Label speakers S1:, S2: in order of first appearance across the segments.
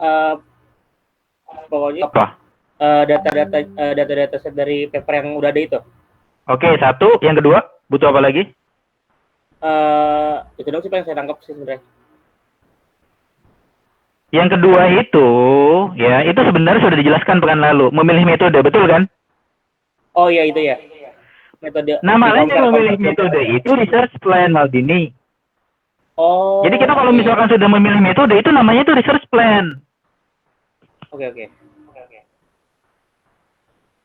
S1: uh, pokoknya
S2: Apa?
S1: Data-data set dari paper yang udah ada itu.
S2: Oke, satu. Yang kedua, butuh apa lagi?
S1: Itu dong sih yang saya tangkap sih sebenarnya.
S2: Yang kedua itu, ya, itu sebenarnya sudah dijelaskan pekan lalu. Memilih metode, betul kan?
S1: Oh iya itu ya. Metode
S2: Nah,
S1: di
S2: makanya memilih
S1: compare.
S2: metode itu research plan, Maldini. Jadi kita
S1: Oh,
S2: kalau
S1: oke.
S2: misalkan sudah memilih metode, itu namanya itu research plan.
S1: Oke, oke.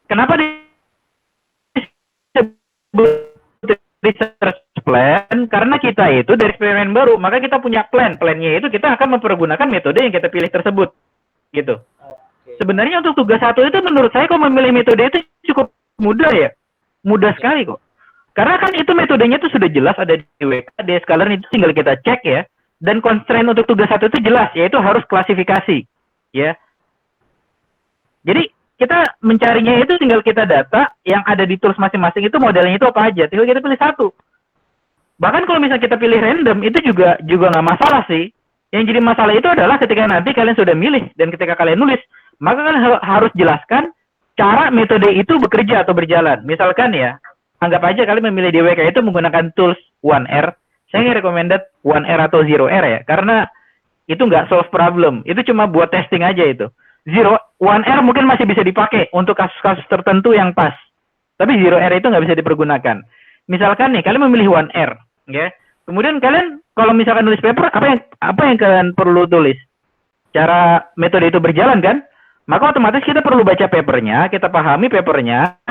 S2: Kenapa disebut research plan? Karena kita itu dari eksperimen baru, maka kita punya plan. Plannya itu kita akan mempergunakan metode yang kita pilih tersebut. Gitu.
S1: Oke.
S2: Sebenarnya untuk tugas satu itu menurut saya kok memilih metode itu cukup mudah ya. Mudah
S1: Ya.
S2: sekali kok. Karena kan itu metodenya itu sudah jelas ada di WK, di Scholar itu tinggal kita cek ya. Dan constraint untuk tugas satu itu jelas, yaitu harus klasifikasi. Ya. Jadi kita mencarinya itu tinggal kita data yang ada di tools masing-masing itu modelnya itu apa aja. Tinggal kita pilih satu. Bahkan kalau misalnya kita pilih random itu juga nggak masalah sih. Yang jadi masalah itu adalah ketika nanti kalian sudah milih dan ketika kalian nulis, maka kalian harus jelaskan cara metode itu bekerja atau berjalan. Misalkan ya, anggap aja kalian memilih DWK itu menggunakan tools 1R. Saya nggak recommended 1R atau 0R ya, karena itu nggak solve problem. Itu cuma buat testing aja itu. 1R mungkin masih bisa dipakai untuk kasus-kasus tertentu yang pas. Tapi 0R itu nggak bisa dipergunakan. Misalkan nih, kalian memilih 1R, ya. Kemudian kalian kalau misalkan nulis paper, apa yang kalian perlu tulis? Cara metode itu berjalan kan? Maka otomatis kita perlu baca papernya, kita pahami papernya.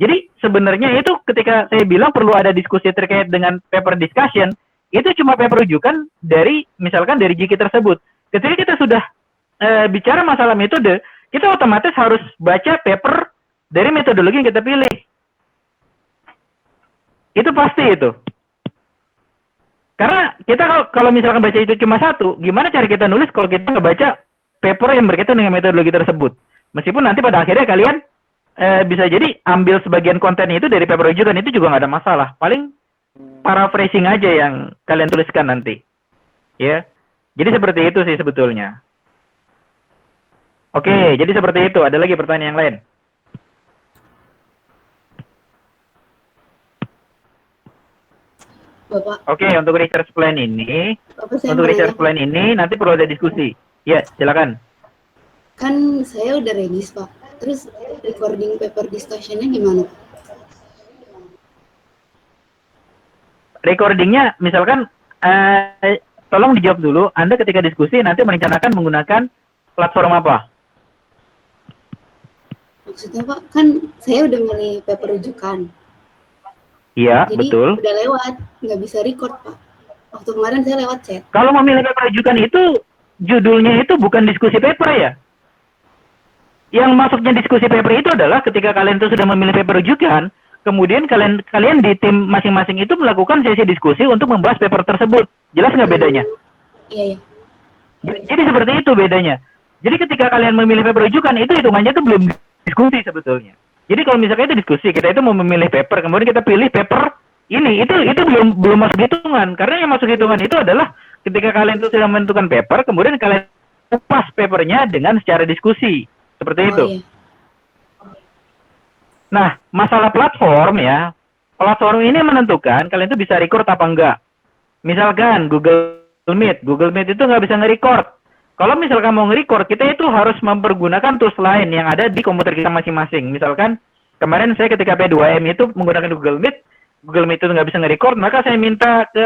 S2: Jadi sebenarnya itu ketika saya bilang perlu ada diskusi terkait dengan paper discussion, itu cuma paper rujukan dari misalkan dari JIKI tersebut. Ketika kita sudah bicara masalah metode, kita otomatis harus baca paper dari metodologi yang kita pilih. Itu pasti itu. Karena kita kalau misalkan baca itu cuma satu, gimana cara kita nulis kalau kita nggak baca paper yang berkaitan dengan metodologi tersebut? Meskipun nanti pada akhirnya kalian bisa jadi ambil sebagian kontennya itu dari paper rujukan, itu juga nggak ada masalah. Paling paraphrasing aja yang kalian tuliskan nanti. Ya. Jadi seperti itu sih sebetulnya. Oke, jadi seperti itu. Ada lagi pertanyaan yang lain?
S3: Bapak,
S2: Oke, untuk research plan ini nanti perlu ada diskusi. Ya, silakan.
S3: Kan saya udah regis, Pak. Terus recording paper discussion-nya gimana, Pak?
S2: Recordingnya, misalkan, tolong dijawab dulu. Anda ketika diskusi nanti merencanakan menggunakan platform apa?
S3: Maksudnya, Pak, kan saya udah milih paper rujukan.
S2: Iya,
S3: Jadi
S2: betul.
S3: udah lewat, nggak bisa record, Pak. Waktu kemarin saya lewat chat.
S2: Kalau memilih paper rujukan itu, judulnya itu bukan diskusi paper ya. Yang masuknya diskusi paper itu adalah ketika kalian itu sudah memilih paper rujukan, kemudian kalian di tim masing-masing itu melakukan sesi diskusi untuk membahas paper tersebut. Jelas nggak bedanya?
S3: Iya, iya.
S2: Jadi seperti itu bedanya. Jadi ketika kalian memilih paper rujukan itu hitungannya itu belum diskusi sebetulnya. Jadi kalau misalnya itu diskusi, kita itu mau memilih paper, kemudian kita pilih paper ini, itu belum masuk hitungan. Karena yang masuk hitungan itu adalah ketika kalian itu sudah menentukan paper, kemudian kalian kupas papernya dengan secara diskusi. Seperti
S3: Oh
S2: itu.
S3: iya.
S2: Nah, masalah platform ya, platform ini menentukan kalian itu bisa record apa enggak. Misalkan Google Meet itu nggak bisa nge-record. Kalau misalkan mau nge-record, kita itu harus mempergunakan tools lain yang ada di komputer kita masing-masing. Misalkan kemarin saya ketika P2M itu menggunakan Google Meet itu nggak bisa nge-record, maka saya minta ke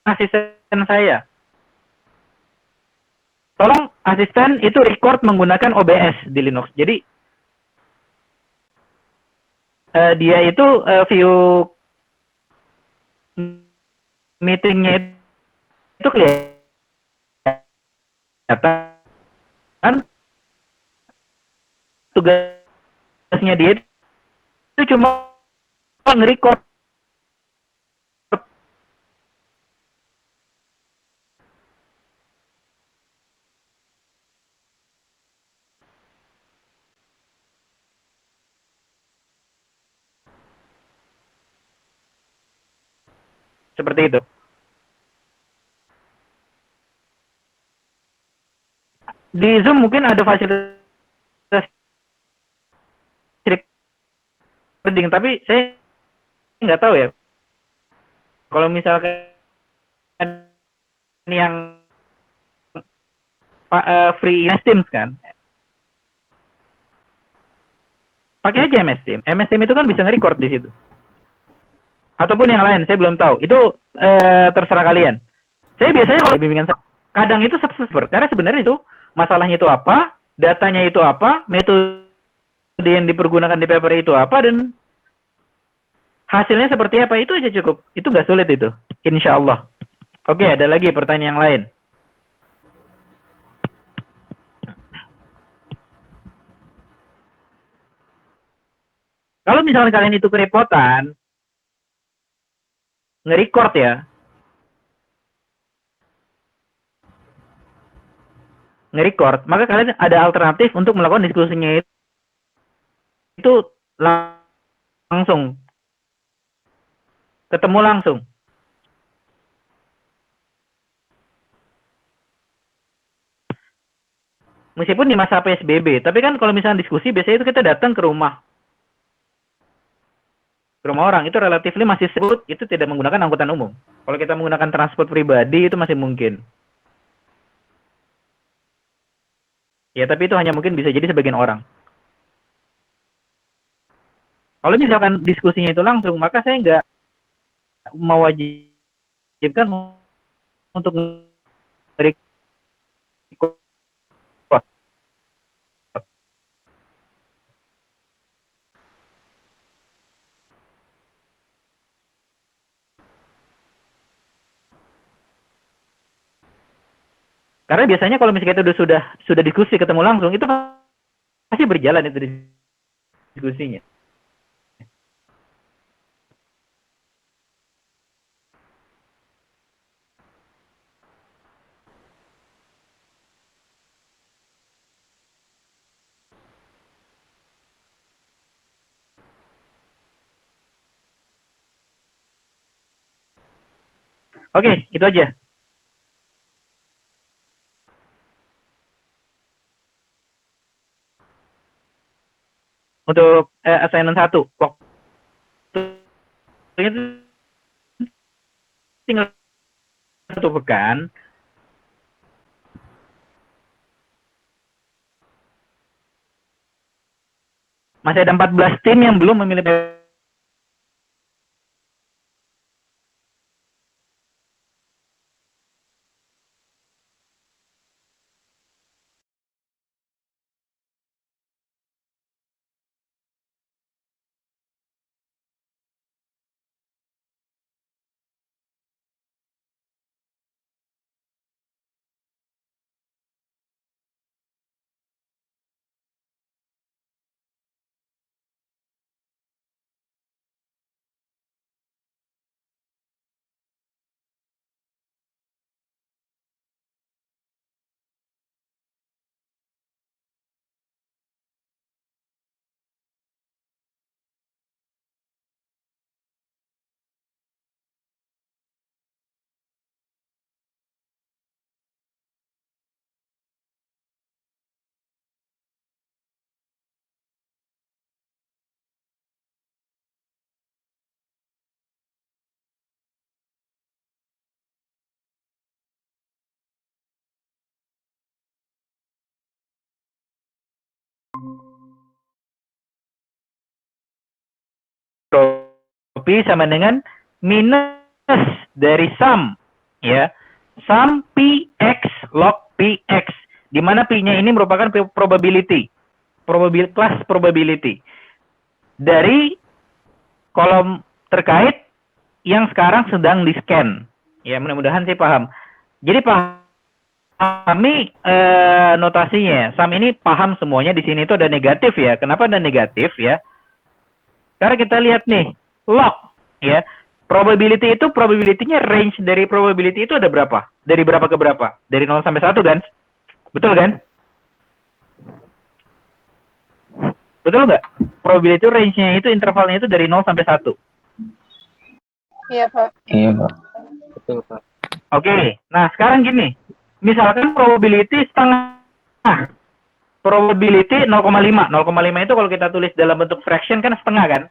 S2: asisten saya. Tolong asisten itu record menggunakan OBS di Linux. Jadi dia itu view meetingnya itu kelihatan tugasnya dia itu cuma nge-record seperti itu. di Zoom mungkin ada fasilitas recording, tapi saya nggak tahu ya. Kalau misalkan yang free MS Teams kan, pakai aja MS Teams. MS Teams itu kan bisa nge-record di situ. Ataupun yang lain, saya belum tahu. Itu terserah kalian. Saya biasanya kalau bimbingan kadang itu subscriber, karena sebenarnya itu masalahnya itu apa, datanya itu apa, metode yang dipergunakan di paper itu apa, dan hasilnya seperti apa, itu aja cukup. Itu nggak sulit itu, insya Allah. Oke, ada lagi pertanyaan yang lain. Kalau misalnya kalian itu kerepotan, nge-record ya, nge-record, maka kalian ada alternatif untuk melakukan diskusinya itu langsung. Ketemu langsung. Meskipun di masa PSBB, tapi kan kalau misalnya diskusi, biasanya itu kita datang ke rumah orang, itu relatif masih sebut, itu tidak menggunakan angkutan umum. Kalau kita menggunakan transport pribadi, itu masih mungkin. Ya, tapi itu hanya mungkin bisa jadi sebagian orang. Kalau misalkan diskusinya itu langsung, maka saya nggak mewajibkan untuk karena biasanya kalau misalnya itu sudah diskusi ketemu langsung, itu pasti berjalan itu diskusinya. Oke, itu aja. Untuk assignment 1, waktunya tinggal 1 pekan. Masih ada 14 tim yang belum memilih. Tropi sama dengan minus dari sum, ya. Sum PX log PX, di mana P-nya ini merupakan probability, class probability dari kolom terkait yang sekarang sedang di-scan. Ya, mudah-mudahan sih paham. Jadi pahami notasinya. Sum ini paham semuanya, di sini itu ada negatif ya. Kenapa ada negatif ya? Karena kita lihat nih, log ya. Probability itu, probability-nya range dari probability itu ada berapa? Dari berapa ke berapa? Dari 0 sampai 1 kan? Betul kan? Betul nggak? Probability range-nya itu, intervalnya itu dari 0 sampai 1.
S4: Iya, Pak.
S5: Iya, Pak.
S1: Betul, Pak.
S2: Oke, nah sekarang gini. Misalkan probability setengah setengah. Probability 0,5. 0,5 itu kalau kita tulis dalam bentuk fraction kan setengah kan.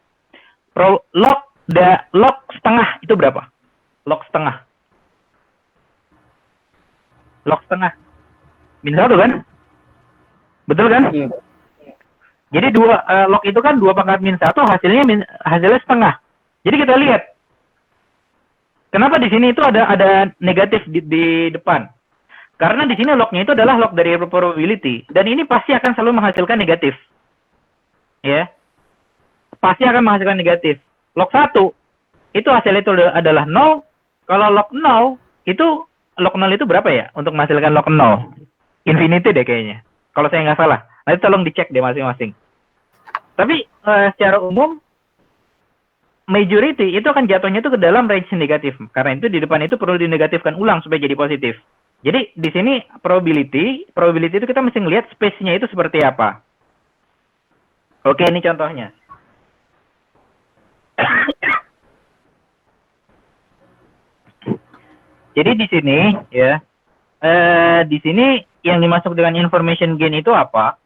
S2: Log setengah itu berapa? Log setengah. Log setengah. Min 1 kan? Betul kan?
S1: Hmm.
S2: Jadi log itu kan 2 pangkat min 1, hasilnya setengah. Jadi kita lihat. Kenapa di sini itu ada negatif di depan? Karena di sini lognya itu adalah log dari probability, dan ini pasti akan selalu menghasilkan negatif. Ya. Pasti akan menghasilkan negatif. Log 1 itu hasilnya itu adalah 0. Kalau log 0 itu berapa ya untuk menghasilkan log 0? Infinity deh kayaknya. Kalau saya nggak salah. Nanti tolong dicek deh masing-masing. Tapi secara umum majority itu akan jatuhnya itu ke dalam range negatif. Karena itu di depan itu perlu dinegatifkan ulang supaya jadi positif. Jadi di sini probability itu kita mesti ngelihat space-nya itu seperti apa. Oke, ini contohnya. Jadi di sini ya, di sini yang dimaksud dengan information gain itu apa?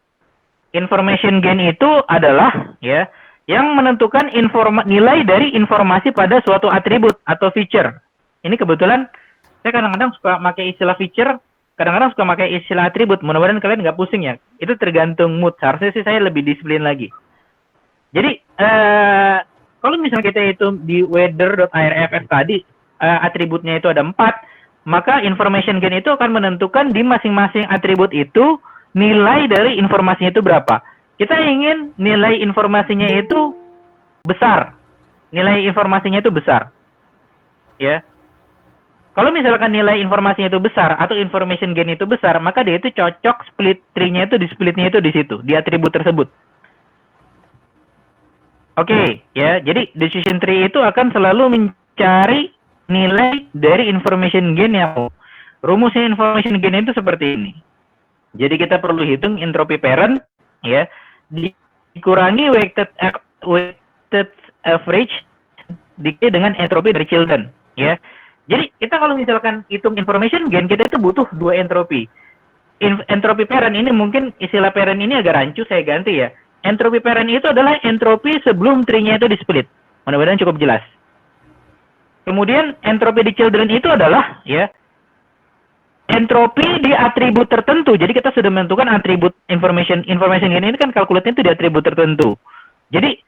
S2: Information gain itu adalah ya yang menentukan nilai dari informasi pada suatu atribut atau feature. Ini kebetulan saya kadang-kadang suka pakai istilah feature, kadang-kadang suka pakai istilah atribut. Mudah-mudahan kalian nggak pusing ya. Itu tergantung mood. Harusnya sih saya lebih disiplin lagi. Jadi kalau misalnya kita hitung di weather.irfs tadi, atributnya itu ada 4, maka information gain itu akan menentukan di masing-masing atribut itu nilai dari informasinya itu berapa. Kita ingin nilai informasinya itu besar. Nilai informasinya itu besar. Ya. Kalau misalkan nilai informasinya itu besar atau information gain itu besar, maka dia itu cocok split tree-nya itu di splitnya itu di situ, di atribut tersebut. Oke, ya. Jadi decision tree itu akan selalu mencari nilai dari information gain yang rumusnya information gain itu seperti ini. Jadi kita perlu hitung entropy parent ya dikurangi weighted average dikali dengan entropy dari children ya. Jadi kita kalau misalkan hitung information gain, kita itu butuh 2 entropy. Entropy parent ini mungkin istilah parent ini agak rancu, saya ganti ya. Entropy parent itu adalah entropy sebelum tree-nya itu di split. Mudah-mudahan cukup jelas. Kemudian entropy di children itu adalah ya entropy di atribut tertentu. Jadi kita sudah menentukan atribut information gain ini kan kalkulatnya itu di atribut tertentu. Jadi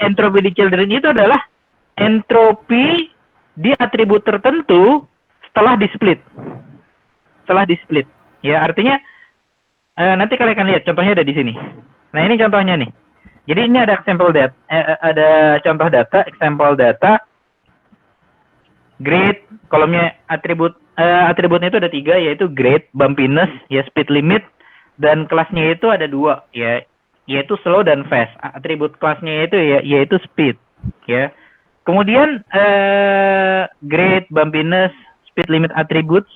S2: entropy di children itu adalah entropy di atribut tertentu setelah di split. Setelah di split. Ya, artinya nanti kalian akan lihat contohnya ada di sini. Nah, ini contohnya nih. Jadi ini ada example data, ada contoh data, example data, grade, kolomnya atributnya itu ada 3, yaitu grade, bumpiness, ya speed limit, dan kelasnya itu ada 2, ya, yaitu slow dan fast. Atribut kelasnya itu yaitu speed, ya. Kemudian grade, bumpiness, speed limit attributes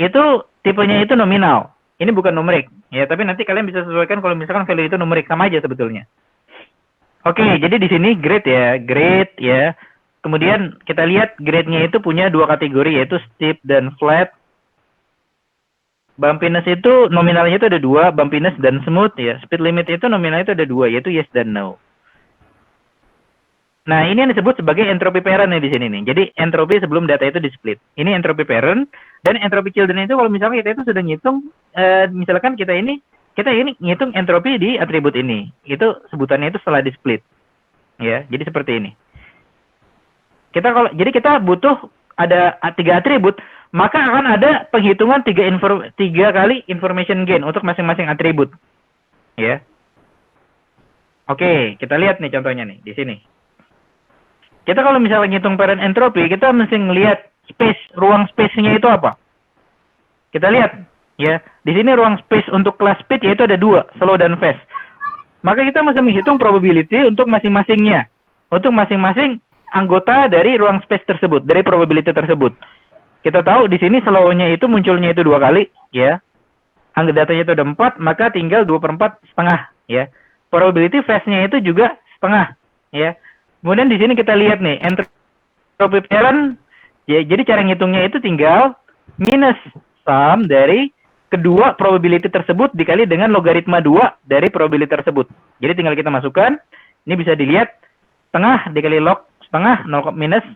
S2: itu tipenya itu nominal. Ini bukan numerik, ya, tapi nanti kalian bisa sesuaikan kalau misalkan value itu numerik, sama aja sebetulnya. Oke, jadi di sini grade ya. Kemudian kita lihat grade-nya itu punya 2 kategori, yaitu steep dan flat. Bumpiness itu nominalnya itu ada 2, bumpiness dan smooth ya. Speed limit itu nominalnya itu ada 2, yaitu yes dan no. Nah, ini yang disebut sebagai entropy parent nih di sini nih. Jadi entropy sebelum data itu di split. Ini entropy parent, dan entropy children itu kalau misalnya kita itu sudah ngitung, misalkan kita ini ngitung entropy di atribut ini. Itu sebutannya itu setelah di split. Ya, jadi seperti ini. Jadi kita butuh ada 3 atribut, maka akan ada penghitungan 3 kali information gain untuk masing-masing atribut. Ya. Oke, kita lihat nih contohnya nih di sini. Kita kalau misalnya ngitung parent entropy, kita mesti ngelihat ruang space-nya itu apa. Kita lihat, ya. Di sini ruang space untuk kelas speed yaitu ada 2, slow dan fast. Maka kita mesti menghitung probability untuk masing-masingnya. Untuk masing-masing anggota dari ruang space tersebut, dari probability tersebut. Kita tahu di sini slow-nya itu munculnya itu 2 kali, ya. Angka datanya itu ada 4, maka tinggal 2/4 setengah, ya. Probability fast-nya itu juga setengah, ya. Kemudian di sini kita lihat nih, entropy parent, ya, jadi cara ngitungnya itu tinggal minus sum dari kedua probability tersebut dikali dengan logaritma 2 dari probability tersebut. Jadi tinggal kita masukkan, ini bisa dilihat setengah dikali log setengah 0 minus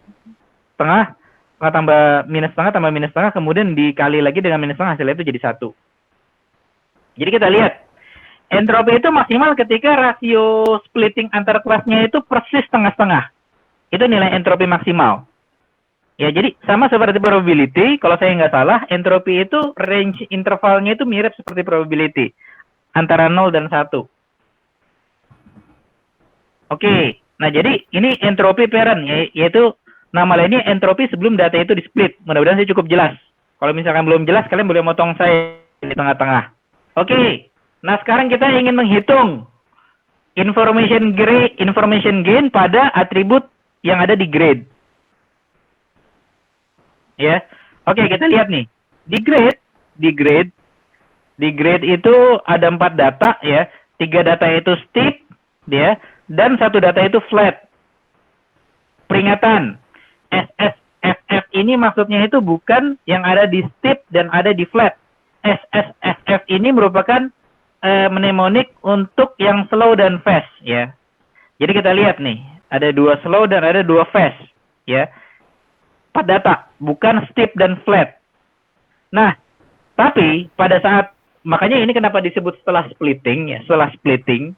S2: setengah tambah minus setengah, kemudian dikali lagi dengan minus setengah, hasilnya itu jadi 1. Jadi kita lihat, entropi itu maksimal ketika rasio splitting antar kelasnya itu persis setengah-setengah. Itu nilai entropi maksimal. Ya, jadi sama seperti probability, kalau saya nggak salah, entropi itu range intervalnya itu mirip seperti probability, antara 0 dan 1. Oke, nah jadi ini entropi parent, yaitu nama lainnya entropi sebelum data itu di-split. Mudah-mudahan saya cukup jelas. Kalau misalkan belum jelas, kalian boleh motong saya di tengah-tengah. Oke, nah sekarang kita ingin menghitung information gain pada atribut yang ada di grade. Ya, oke, kita lihat nih. Di grade itu ada 4 data ya. 3 data itu steep ya, dan 1 data itu flat. Peringatan, SSFF ini maksudnya itu bukan yang ada di steep dan ada di flat. SSFF ini merupakan mnemonik untuk yang slow dan fast ya. Jadi kita lihat nih, ada 2 slow dan ada 2 fast ya. 4 data, bukan steep dan flat. Nah, tapi pada saat, makanya ini kenapa disebut setelah splitting ya, setelah splitting,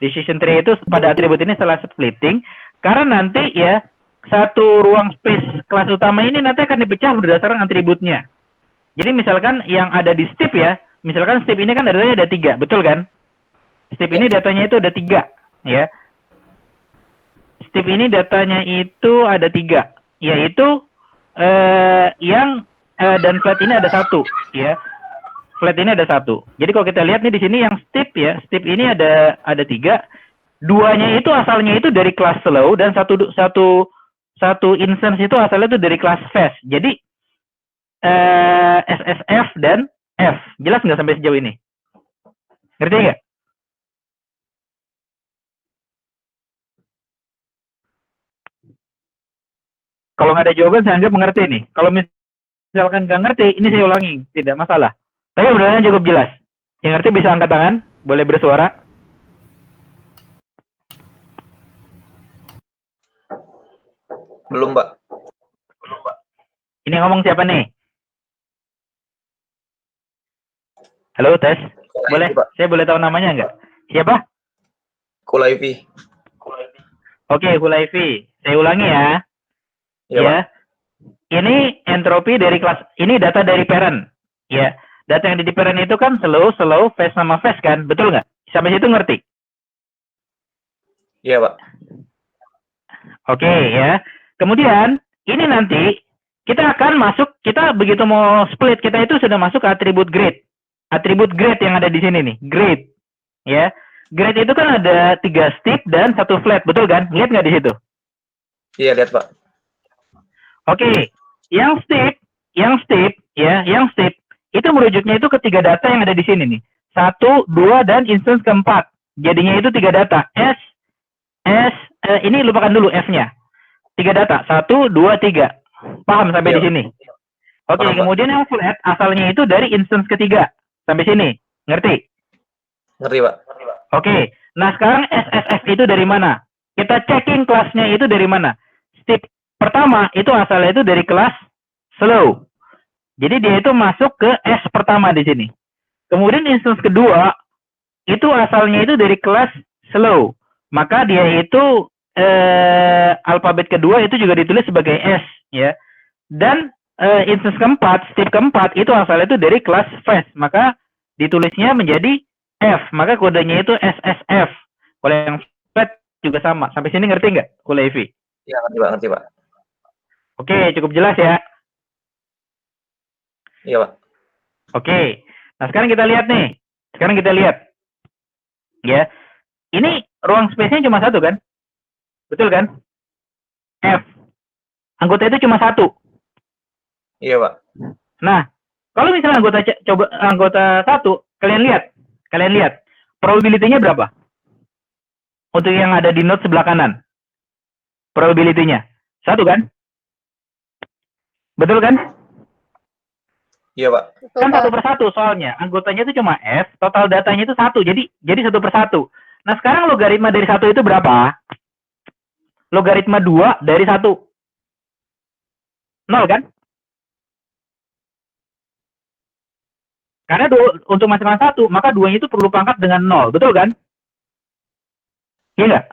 S2: decision tree itu pada atribut ini setelah splitting, karena nanti ya, satu ruang space kelas utama ini nanti akan dipecah berdasarkan atributnya. Jadi misalkan yang ada di steep ya, misalkan steep ini kan datanya ada 3, betul kan? Steep ini datanya itu ada 3, ya. Steep ini datanya itu ada 3, yaitu dan flat ini ada 1, ya. Flat ini ada 1. Jadi kalau kita lihat nih di sini yang steep ya, steep ini ada 3. 2-nya itu asalnya itu dari kelas slow dan satu instance itu asalnya itu dari kelas fast. Jadi SSF dan F. Jelas nggak sampai sejauh ini? Ngerti nggak? Kalau nggak ada jawaban, saya anggap mengerti nih. Kalau misalkan nggak ngerti, ini saya ulangi. Tidak masalah. Tapi mudah-mudahan cukup jelas. Yang ngerti bisa angkat tangan. Boleh bersuara.
S5: Belum, Pak.
S2: Ini ngomong siapa nih? Halo, tes. Boleh?
S5: Pak.
S2: Saya boleh tahu namanya nggak? Siapa?
S5: Kulaivi.
S2: Oke, Hulaifi. Saya ulangi ya.
S5: Ya.
S2: Ini entropi dari kelas, ini data dari parent. Ya. Data yang di parent itu kan slow, fast sama fast kan? Betul nggak? Sampai situ ngerti?
S5: Iya, Pak.
S2: Oke, ya. Kemudian, ini nanti kita akan masuk, kita begitu mau split, kita itu sudah masuk ke atribut grade. Atribut grade yang ada di sini nih, grade. Ya. Grade itu kan ada 3 steep dan 1 flat, betul kan? Lihat nggak di situ?
S5: Iya, lihat, Pak.
S2: Oke, yang steep itu merujuknya itu ke 3 data yang ada di sini nih. 1, 2, dan instance keempat. Jadinya itu 3 data. Ini lupakan dulu F-nya. 3 data, 1, 2, 3. Paham sampai di sini? Oke,
S5: Paham,
S2: kemudian yang flat asalnya itu dari instance ketiga. Sampai sini, ngerti?
S5: Ngerti, Pak.
S2: Oke, nah sekarang SSF itu dari mana? Kita checking kelasnya itu dari mana? Step pertama itu asalnya itu dari kelas slow. Jadi dia itu masuk ke S pertama di sini. Kemudian instance kedua itu asalnya itu dari kelas slow. Maka dia itu alfabet kedua itu juga ditulis sebagai S ya. Dan instance keempat, step keempat itu asalnya itu dari kelas fast. Maka ditulisnya menjadi F. Maka kodenya itu SSF. Kalau yang flat juga sama. Sampai sini ngerti nggak, Kulaivi?
S5: Iya, ngerti, Pak.
S2: Oke, cukup jelas ya.
S5: Iya, Pak.
S2: Oke. Nah, sekarang kita lihat nih. Ya. Ini ruang space-nya cuma 1 kan? Betul kan? F. Anggota itu cuma 1.
S5: Iya, Pak.
S2: Nah, kalau misalnya anggota 1, kalian lihat. Probability-nya berapa? Untuk yang ada di node sebelah kanan. Probability-nya 1 kan? Betul kan?
S5: Iya, Pak.
S4: Betul,
S2: Kan
S4: Pak.
S2: 1/1 soalnya. Anggotanya itu cuma F, total datanya itu 1. Jadi 1/1. Nah, sekarang logaritma dari 1 itu berapa? Logaritma 2 dari 1. 0 kan? Karena untuk masing-masing 1, maka 2-nya itu perlu pangkat dengan 0. Betul kan? Iya nggak?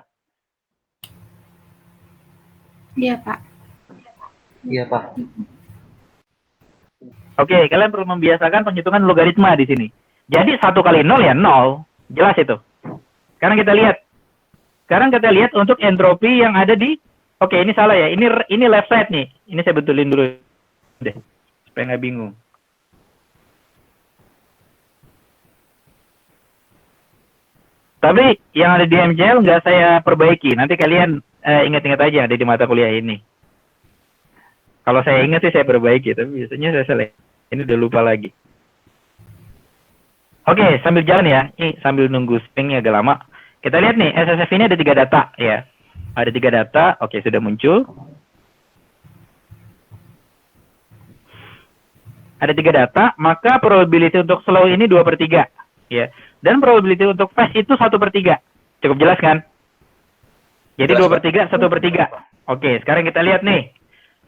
S3: Iya, Pak.
S5: Iya, Pak.
S2: Oke, kalian perlu membiasakan penghitungan logaritma di sini. Jadi 1 kali 0 ya 0. Jelas itu. Sekarang kita lihat untuk entropi yang ada di... Oke, ini salah ya. Ini left side nih. Ini saya betulin dulu deh. Supaya nggak bingung. Tapi yang ada di MCL nggak saya perbaiki. Nanti kalian ingat-ingat aja yang ada di mata kuliah ini. Kalau saya ingat sih saya perbaiki, tapi biasanya saya salah. Ini udah lupa lagi. Oke, sambil jalan ya. Ini sambil nunggu springnya agak lama. Kita lihat nih, SSF ini ada 3 data ya. Ada 3 data, oke sudah muncul. Ada 3 data, maka probability untuk slow ini 2/3 ya. Dan probability untuk fast itu 1/3. Cukup jelas kan? Jadi 2/3, 1/3. Oke, sekarang kita lihat nih.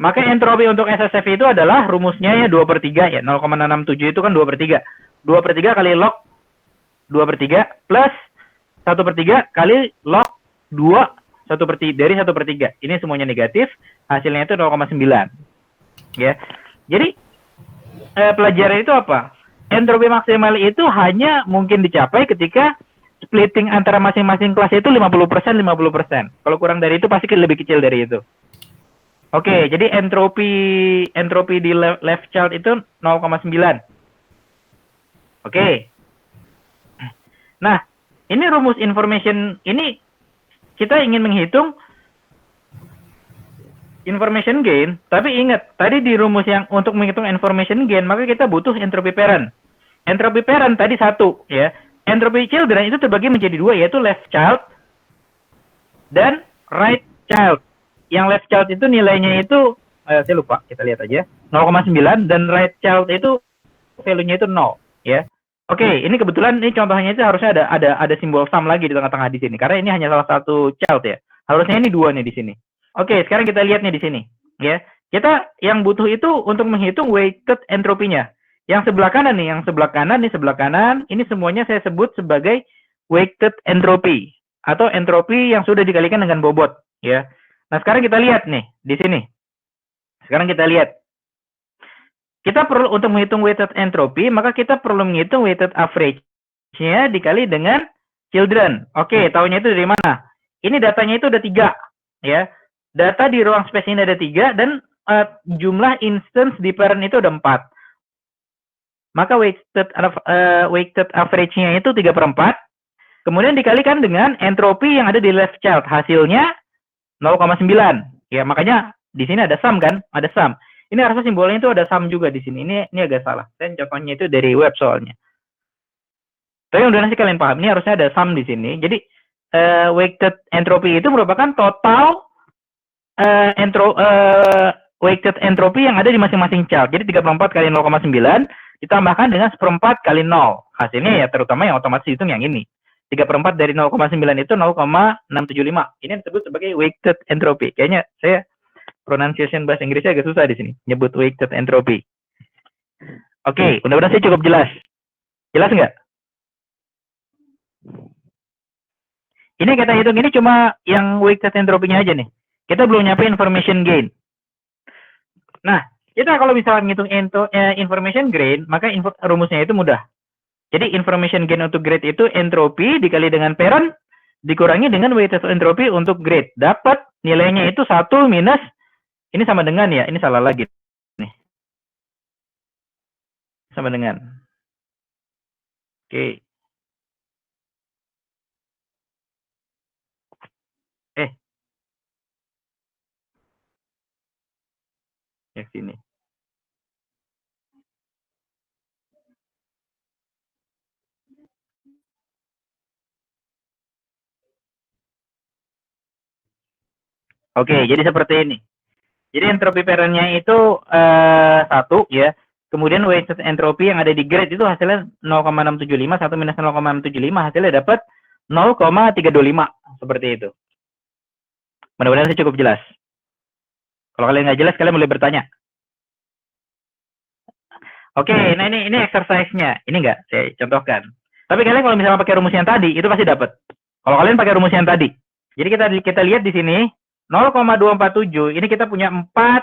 S2: Maka entropi untuk SSF itu adalah rumusnya ya 2/3 ya. 0,667 itu kan 2/3. 2/3 kali log 2/3 plus 1/3 kali log 2 1/3 dari 1/3. Ini semuanya negatif, hasilnya itu 0,9. Ya. Jadi pelajaran itu apa? Entropi maksimal itu hanya mungkin dicapai ketika splitting antara masing-masing kelas itu 50%, 50%. Kalau kurang dari itu pasti lebih kecil dari itu. Oke, jadi entropi di left child itu 0,9. Oke. Nah, ini rumus information ini kita ingin menghitung information gain, tapi ingat, tadi di rumus yang untuk menghitung information gain, maka kita butuh entropi parent. Entropi parent tadi 1, ya. Entropi children itu terbagi menjadi 2, yaitu left child dan right child. Yang left child itu nilainya itu, saya lupa, kita lihat aja, 0,9, dan right child itu value-nya itu 0, ya. Oke, ini kebetulan ini contohnya itu harusnya ada simbol sum lagi di tengah-tengah di sini, karena ini hanya salah satu child ya. Harusnya ini 2 nih di sini. Oke, sekarang kita lihat nih di sini, ya. Kita yang butuh itu untuk menghitung weighted entropinya. Yang sebelah kanan nih, sebelah kanan, ini semuanya saya sebut sebagai weighted entropy atau entropi yang sudah dikalikan dengan bobot, ya. Nah, sekarang kita lihat nih di sini. Sekarang kita lihat. Kita perlu untuk menghitung weighted entropy, maka kita perlu menghitung weighted average-nya dikali dengan children. Oke, tahunya itu dari mana? Ini datanya itu ada 3, ya. Data di ruang space ini ada 3 dan jumlah instance di parent itu ada 4. Maka weighted average-nya itu 3/4. Kemudian dikalikan dengan entropi yang ada di left child. Hasilnya 0,9. Ya, makanya di sini ada sum kan? Ada sum. Ini harusnya simbolnya itu ada sum juga di sini. Ini agak salah. Dan contohnya itu dari web soalnya. Tapi udah nanti kalian paham. Ini harusnya ada sum di sini. Jadi weighted entropy itu merupakan total weighted entropy yang ada di masing-masing child. Jadi 3/4 kali 0,9 ditambahkan dengan 1/4 kali 0. Hasilnya ya terutama yang otomatis hitung yang ini. 3/4 dari 0,9 itu 0,675. Ini disebut sebagai weighted entropy. Kayaknya saya pronunciation bahasa Inggrisnya agak susah di sini. Nyebut weighted entropy. Oke, mudah-mudahan saya cukup jelas. Jelas nggak? Ini kita hitung ini cuma yang weighted entropy-nya aja nih. Kita belum nyampe information gain. Nah, kita kalau misalnya ngitung information gain, maka rumusnya itu mudah. Jadi information gain untuk grade itu entropi dikali dengan parent dikurangi dengan weighted entropy untuk grade. Dapat nilainya itu 1 minus, ini sama dengan ya, ini salah lagi. Nih. Sama dengan. Oke. Ya sini. Oke, jadi seperti ini. Jadi entropi parentnya itu 1 ya. kemudian wasted entropy yang ada di grade itu hasilnya 0,675, 1 minus 0,675 hasilnya dapat 0,325 seperti itu. Mudah-mudahan saya cukup jelas. Kalau kalian nggak jelas, kalian boleh bertanya. Oke, nah ini exercise-nya. Ini nggak saya contohkan. Tapi kalian kalau misalnya pakai rumus yang tadi, itu pasti dapat. Kalau kalian pakai rumus yang tadi. Jadi kita lihat di sini 0,247. Ini kita punya 4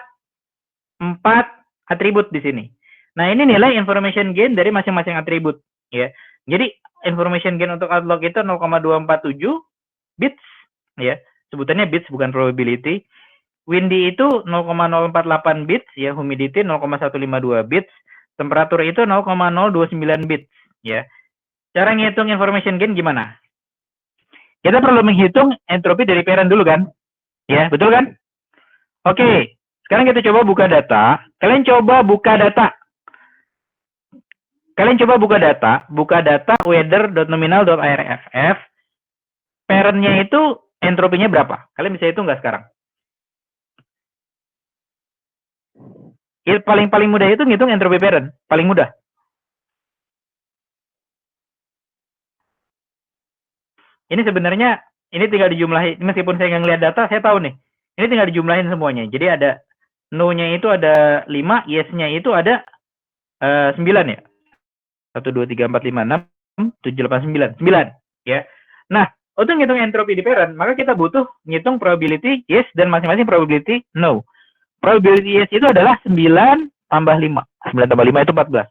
S2: atribut di sini. Nah, ini nilai information gain dari masing-masing atribut, ya. Jadi information gain untuk outlook itu 0,247 bits, ya. Sebutannya bits bukan probability. Windy itu 0,048 bits, ya. Humidity 0,152 bits. Temperatur itu 0,029 bits, ya. Cara ngitung information gain gimana? Kita perlu menghitung entropi dari parent dulu kan? Ya, betul kan? Oke, sekarang kita coba buka data. Kalian coba buka data weather.nominal.arff. Parentnya itu entropinya berapa? Kalian bisa hitung nggak sekarang? Paling mudah itu ngitung entropi parent, paling mudah. Ini sebenarnya ini tinggal dijumlahin, meskipun saya nggak ngeliat data, saya tahu nih. Ini tinggal dijumlahin semuanya. Jadi ada no-nya itu ada 5, yes-nya itu ada 9 ya. 1, 2, 3, 4, 5, 6, 7, 8, 9. 9 ya. Nah, untuk ngitung entropi di parent, maka kita butuh ngitung probability yes dan masing-masing probability no. Probability yes itu adalah 9 tambah 5. 9 tambah 5 itu 14.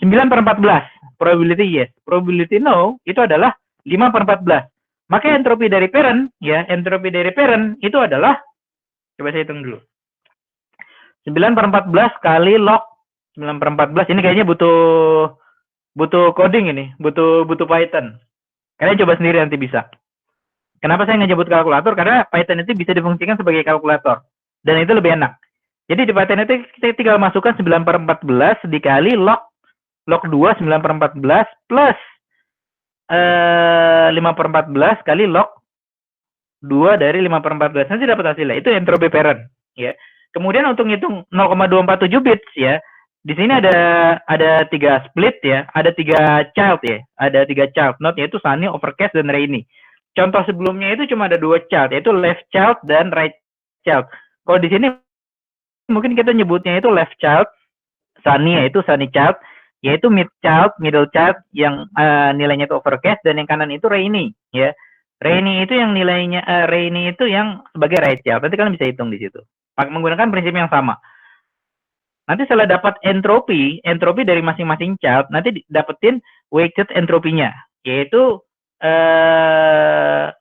S2: 9 per 14 probability yes. Probability no itu adalah 5 per 14. Maka entropi dari parent, ya, entropi dari parent itu adalah, coba saya hitung dulu. 9 per 14 kali log 9 per 14, ini kayaknya butuh coding ini, butuh Python. Kalian coba sendiri nanti bisa. Kenapa saya nggak nyebut kalkulator? Karena Python itu bisa difungsikan sebagai kalkulator. Dan itu lebih enak. Jadi di Python itu kita tinggal masukkan 9 per 14 dikali log 2 9 per 14 plus 5 per 14 kali log 2 dari 5 per 14. Nanti dapat hasilnya. Itu entropi parent. Ya. Kemudian untuk ngitung 0,247 bits ya. Di sini ada 3 split ya. Ada 3 child ya. Ada 3 child node yaitu sunny, overcast, dan rainy. Contoh sebelumnya itu cuma ada 2 child yaitu left child dan right child. Kalau di sini mungkin kita nyebutnya itu left child, sunny yaitu sunny child, yaitu mid child, middle child yang nilainya itu overcast, dan yang kanan itu rainy ya. Rainy itu yang nilainya rainy itu yang sebagai right child. Nanti kalian bisa hitung di situ. Menggunakan prinsip yang sama. Nanti setelah dapat entropi dari masing-masing child, nanti dapetin weighted entropinya, yaitu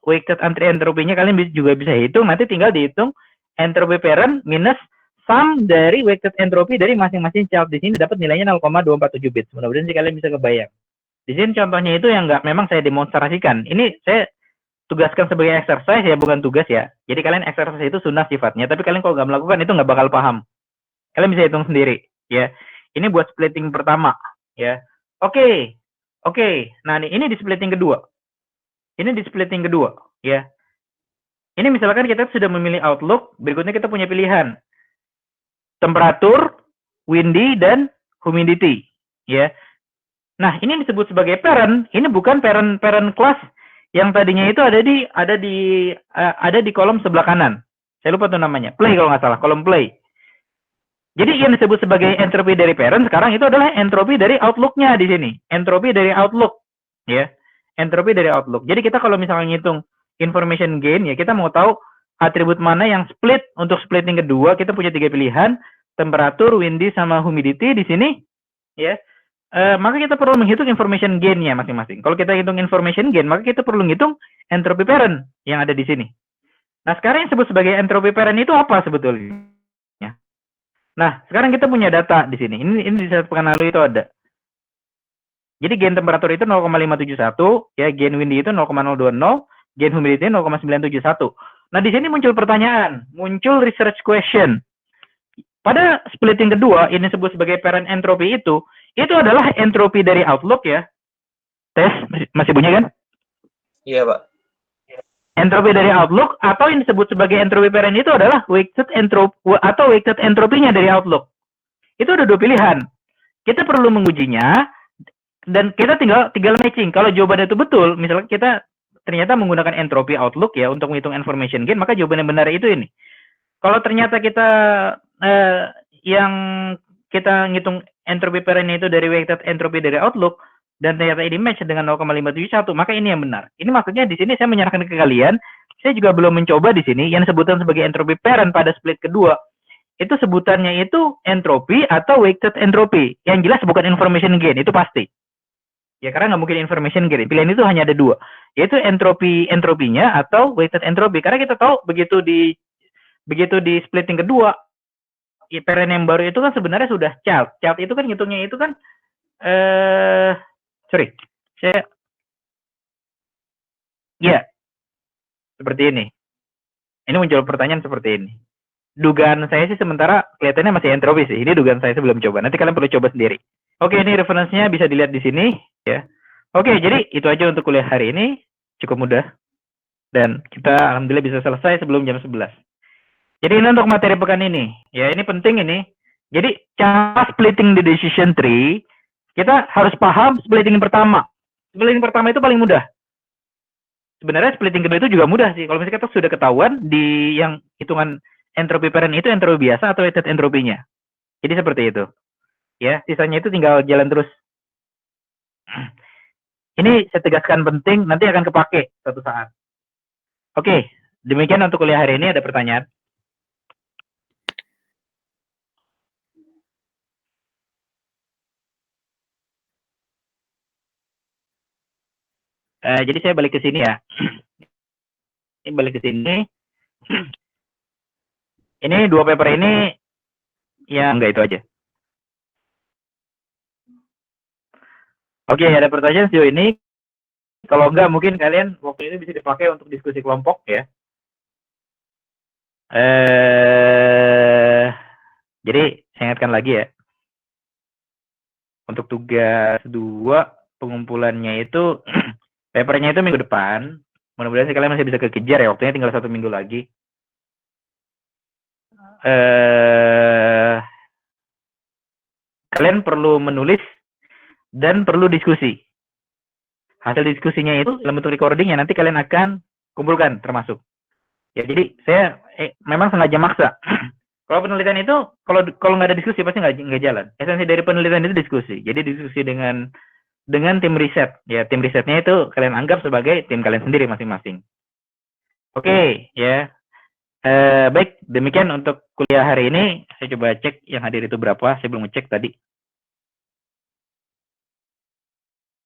S2: weighted entropinya kalian juga bisa hitung. Nanti tinggal dihitung entropi parent minus sum dari weighted entropy dari masing-masing child. Di sini dapat nilainya 0,247 bits. Mudah-mudahan sih kalian bisa kebayang. Di sini contohnya itu yang memang saya demonstrasikan. Ini saya tugaskan sebagai exercise ya, bukan tugas ya. Jadi kalian exercise itu sunnah sifatnya. Tapi kalian kalau nggak melakukan itu nggak bakal paham. Kalian bisa hitung sendiri ya. Ini buat splitting pertama ya. Oke. Nah ini di splitting kedua. Ya. Ini misalkan kita sudah memilih outlook, berikutnya kita punya pilihan temperatur, windy, dan humidity, ya. Nah, ini disebut sebagai parent. Ini bukan parent class yang tadinya itu ada di kolom sebelah kanan. Saya lupa tuh namanya. Play kalau nggak salah, kolom play. Jadi yang disebut sebagai entropi dari parent sekarang itu adalah entropi dari outlook-nya di sini. Entropi dari outlook, ya. Entropi dari outlook. Jadi kita kalau misalnya ngitung information gain ya, kita mau tahu atribut mana yang split. Untuk splitting kedua kita punya 3 pilihan, temperatur, windy, sama humidity di sini ya. Maka kita perlu menghitung information gain-nya masing-masing. Kalau kita hitung information gain, maka kita perlu menghitung entropi parent yang ada di sini. Nah, sekarang yang disebut sebagai entropi parent itu apa sebetulnya? Nah, sekarang kita punya data di sini. Ini di satu pekan lalu itu ada. Jadi gain temperatur itu 0,571, ya, gain windy itu 0,020, gain humidity 0,971. Nah, di sini muncul pertanyaan, muncul research question. Pada splitting kedua, ini disebut sebagai parent entropy itu adalah entropi dari outlook ya. Tes, masih bunyi kan?
S5: Iya, Pak.
S2: Entropi dari outlook atau yang disebut sebagai entropi parent itu adalah weighted entropinya dari outlook. Itu ada 2 pilihan. kita perlu mengujinya dan kita tinggal matching. Kalau jawabannya itu betul, misalnya kita ternyata menggunakan entropy outlook ya untuk menghitung information gain, maka jawaban yang benar itu ini. Kalau ternyata kita yang kita ngitung entropy parent itu dari weighted entropy dari outlook dan ternyata ini match dengan 0,571, maka ini yang benar. Ini maksudnya di sini saya menyerahkan ke kalian. Saya juga belum mencoba di sini yang sebutan sebagai entropy parent pada split kedua. Itu sebutannya itu entropy atau weighted entropy. Yang jelas bukan information gain, itu pasti. Ya karena nggak mungkin information gain. Pilihan itu hanya ada dua, yaitu entropinya atau weighted entropy. Karena kita tahu begitu di splitting kedua, parent yang baru itu kan sebenarnya sudah child. Child itu kan ngitungnya itu kan seperti ini. Ini muncul pertanyaan seperti ini. Dugaan saya sih sementara kelihatannya masih entropi sih. Ini dugaan saya sebelum coba. Nanti kalian perlu coba sendiri. Oke, ini referensinya bisa dilihat di sini ya. Oke, jadi itu aja untuk kuliah hari ini. Cukup mudah. Dan kita alhamdulillah bisa selesai sebelum jam 11. Jadi ini untuk materi pekan ini. Ya, ini penting ini. Jadi cara splitting the decision tree, kita harus paham splitting pertama. Splitting pertama itu paling mudah. Sebenarnya splitting kedua itu juga mudah sih. Kalau misalnya kita sudah ketahuan di yang hitungan entropy parent itu entropy biasa atau weighted entropinya. Jadi seperti itu. Ya, sisanya itu tinggal jalan terus. Ini saya tegaskan penting, nanti akan kepake suatu saat. Oke, demikian untuk kuliah hari ini. Ada pertanyaan? Jadi saya balik ke sini ya. Ini balik ke sini. Ini dua paper ini, ya enggak itu aja. Oke, ada pertanyaan sejauh ini. Kalau enggak, mungkin kalian waktu ini bisa dipakai untuk diskusi kelompok ya. Jadi, saya ingatkan lagi ya. Untuk tugas 2, pengumpulannya itu, papernya itu minggu depan. Mudah-mudahan kalian masih bisa kekejar ya, waktunya tinggal 1 minggu lagi. Kalian perlu menulis dan perlu diskusi. Hasil diskusinya itu dalam bentuk recording yang nanti kalian akan kumpulkan termasuk. Ya, jadi saya memang sengaja maksa. Kalau penelitian itu kalau nggak ada diskusi pasti nggak jalan. Esensi dari penelitian itu diskusi. Jadi diskusi dengan tim riset. Ya, tim risetnya itu kalian anggap sebagai tim kalian sendiri masing-masing. Oke, ya. Baik, demikian untuk kuliah hari ini. Saya coba cek yang hadir itu berapa. Saya belum ngecek tadi.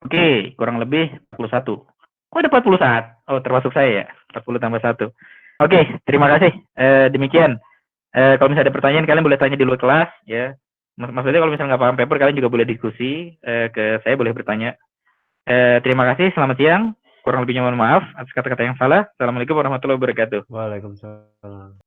S2: Oke, kurang lebih 41. Kok ada 41? Oh, termasuk saya ya. 40 tambah 1. Oke, terima kasih. Demikian. Kalau misalnya ada pertanyaan, kalian boleh tanya di luar kelas. Ya. Maksudnya kalau misalnya nggak paham paper, kalian juga boleh diskusi. Ke saya boleh bertanya. Terima kasih, selamat siang. Kurang lebihnya mohon maaf atas kata-kata yang salah. Assalamualaikum warahmatullahi wabarakatuh.
S6: Waalaikumsalam.